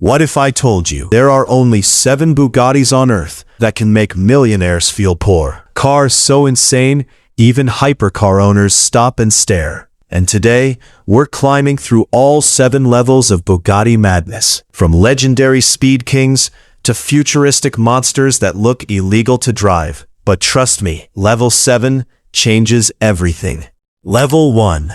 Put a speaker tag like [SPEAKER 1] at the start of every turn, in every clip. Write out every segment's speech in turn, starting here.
[SPEAKER 1] What if I told you there are only 7 Bugattis on Earth that can make millionaires feel poor? Cars so insane, even hypercar owners stop and stare. And today, we're climbing through all 7 levels of Bugatti madness, from legendary speed kings to futuristic monsters that look illegal to drive. But trust me, level 7 changes everything. Level 1.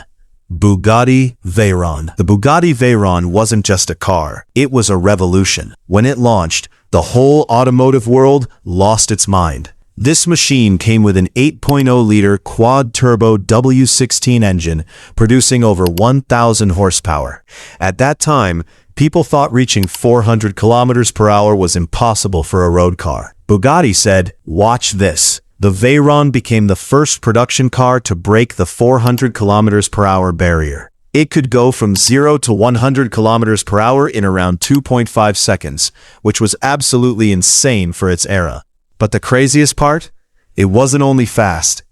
[SPEAKER 1] Bugatti Veyron. The Bugatti Veyron wasn't just a car, it was a revolution. When it launched, the whole automotive world lost its mind. This machine came with an 8.0-liter quad-turbo W16 engine, producing over 1,000 horsepower. At that time, people thought reaching 400 kilometers per hour was impossible for a road car. Bugatti said, "Watch this." The Veyron became the first production car to break the 400 kilometers per hour barrier. It could go from 0 to 100 kilometers per hour in around 2.5 seconds, which was absolutely insane for its era. But the craziest part? It wasn't only fast,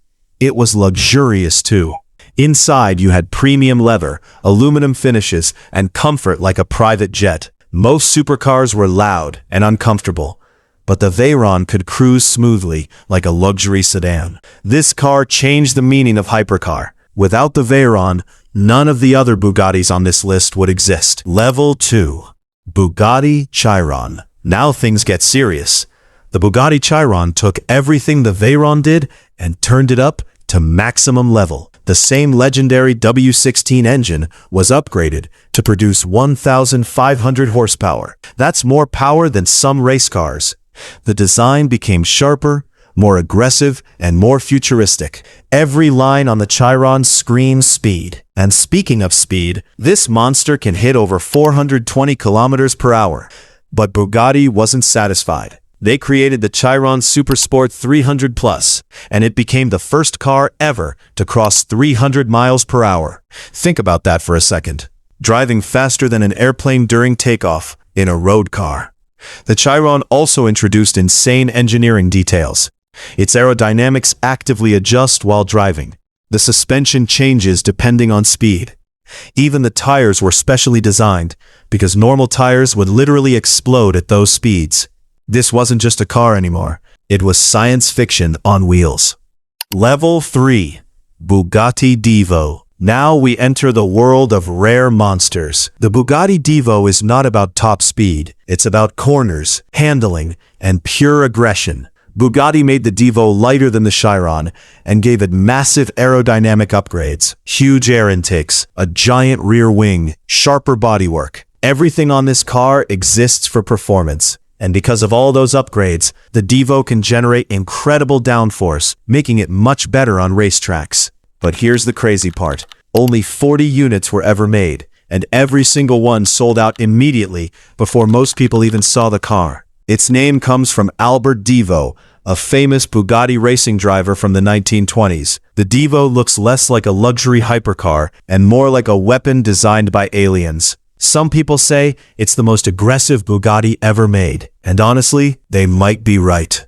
[SPEAKER 1] it was luxurious too. Inside you had premium leather, aluminum finishes, and comfort like a private jet. Most supercars were loud and uncomfortable, but the Veyron could cruise smoothly like a luxury sedan. This car changed the meaning of hypercar. Without the Veyron, none of the other Bugattis on this list would exist. Level 2. Bugatti Chiron. Now things get serious. The Bugatti Chiron took everything the Veyron did and turned it up to maximum level. The same legendary W16 engine was upgraded to produce 1,500 horsepower. That's more power than some race cars. The design became sharper, more aggressive, and more futuristic. Every line on the Chiron screams speed. And speaking of speed, this monster can hit over 420 kilometers per hour. But Bugatti wasn't satisfied. They created the Chiron Supersport 300 Plus, and it became the first car ever to cross 300 miles per hour. Think about that for a second. Driving faster than an airplane during takeoff in a road car. The Chiron also introduced insane engineering details. Its aerodynamics actively adjust while driving. The suspension changes depending on speed. Even the tires were specially designed, because normal tires would literally explode at those speeds. This wasn't just a car anymore. It was science fiction on wheels. Level 3. Bugatti Divo. Now we enter the world of rare monsters. The Bugatti Divo is not about top speed. It's about corners, handling, and pure aggression. Bugatti made the Divo lighter than the Chiron and gave it massive aerodynamic upgrades. Huge air intakes, a giant rear wing, sharper bodywork. Everything on this car exists for performance. And because of all those upgrades, the Divo can generate incredible downforce, making it much better on racetracks. But here's the crazy part. Only 40 units were ever made, and every single one sold out immediately before most people even saw the car. Its name comes from Albert Divo, a famous Bugatti racing driver from the 1920s. The Divo looks less like a luxury hypercar and more like a weapon designed by aliens. Some people say it's the most aggressive Bugatti ever made, and honestly, they might be right.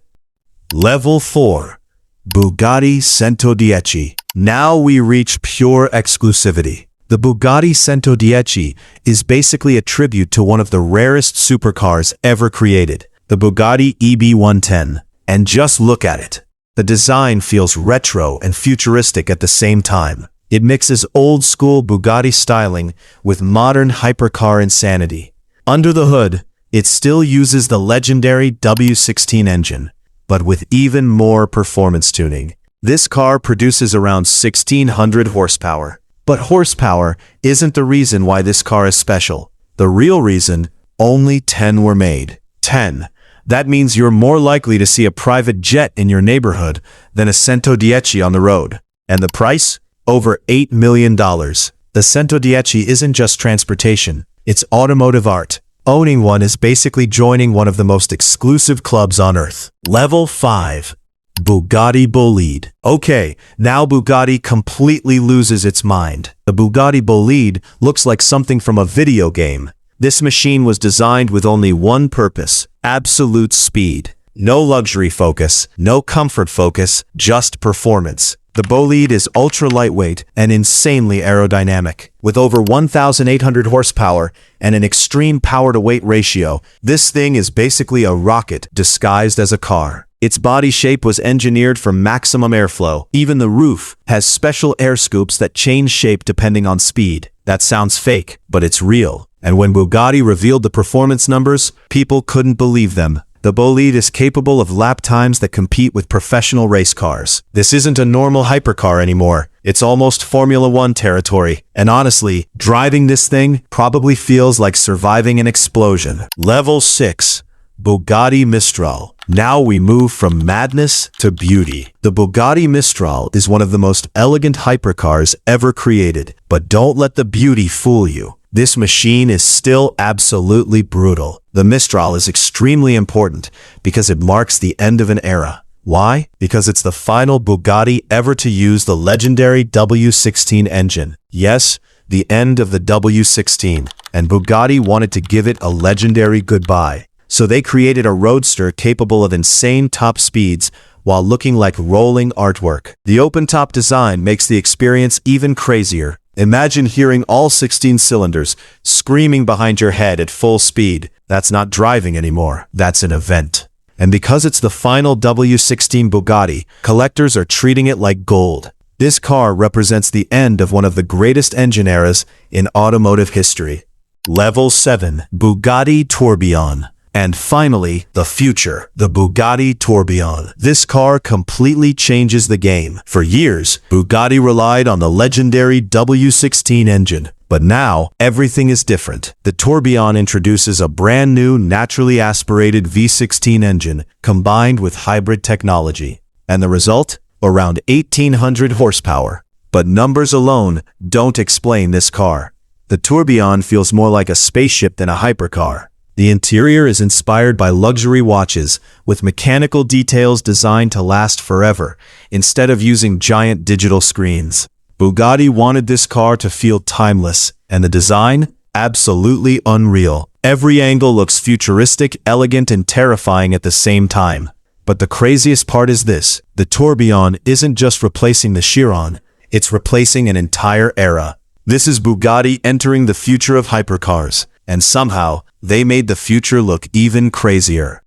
[SPEAKER 1] Level 4. Bugatti Centodieci. Now we reach pure exclusivity. The Bugatti Centodieci is basically a tribute to one of the rarest supercars ever created, the Bugatti EB110. And just look at it. The design feels retro and futuristic at the same time. It mixes old-school Bugatti styling with modern hypercar insanity. Under the hood, it still uses the legendary W16 engine, but with even more performance tuning. This car produces around 1,600 horsepower. But horsepower isn't the reason why this car is special. The real reason, only 10 were made. 10. That means you're more likely to see a private jet in your neighborhood than a Centodieci on the road. And the price? Over $8 million. The Centodieci isn't just transportation, it's automotive art. Owning one is basically joining one of the most exclusive clubs on earth. Level 5. Bugatti Bolide. Okay, now Bugatti completely loses its mind. The Bugatti Bolide looks like something from a video game. This machine was designed with only one purpose: absolute speed. No luxury focus, no comfort focus, just performance. The Bolide is ultra-lightweight and insanely aerodynamic. With over 1,800 horsepower and an extreme power-to-weight ratio, this thing is basically a rocket disguised as a car. Its body shape was engineered for maximum airflow. Even the roof has special air scoops that change shape depending on speed. That sounds fake, but it's real. And when Bugatti revealed the performance numbers, people couldn't believe them. The Bolide is capable of lap times that compete with professional race cars. This isn't a normal hypercar anymore. It's almost Formula One territory. And honestly, driving this thing probably feels like surviving an explosion. Level 6. Bugatti Mistral. Now we move from madness to beauty. The Bugatti Mistral is one of the most elegant hypercars ever created. But don't let the beauty fool you. This machine is still absolutely brutal. The Mistral is extremely important because it marks the end of an era. Why? Because it's the final Bugatti ever to use the legendary W16 engine. Yes, the end of the W16. And Bugatti wanted to give it a legendary goodbye. So they created a roadster capable of insane top speeds while looking like rolling artwork. The open-top design makes the experience even crazier. Imagine hearing all 16 cylinders screaming behind your head at full speed. That's not driving anymore. That's an event. And because it's the final W16 Bugatti, collectors are treating it like gold. This car represents the end of one of the greatest engine eras in automotive history. Level 7. Bugatti Tourbillon. And finally, the future, the Bugatti Tourbillon. This car completely changes the game. For years, Bugatti relied on the legendary W16 engine. But now, everything is different. The Tourbillon introduces a brand new naturally aspirated V16 engine combined with hybrid technology. And the result? Around 1,800 horsepower. But numbers alone don't explain this car. The Tourbillon feels more like a spaceship than a hypercar. The interior is inspired by luxury watches, with mechanical details designed to last forever, instead of using giant digital screens. Bugatti wanted this car to feel timeless, and the design? Absolutely unreal. Every angle looks futuristic, elegant, and terrifying at the same time. But the craziest part is this: the Tourbillon isn't just replacing the Chiron, it's replacing an entire era. This is Bugatti entering the future of hypercars, and somehow, they made the future look even crazier.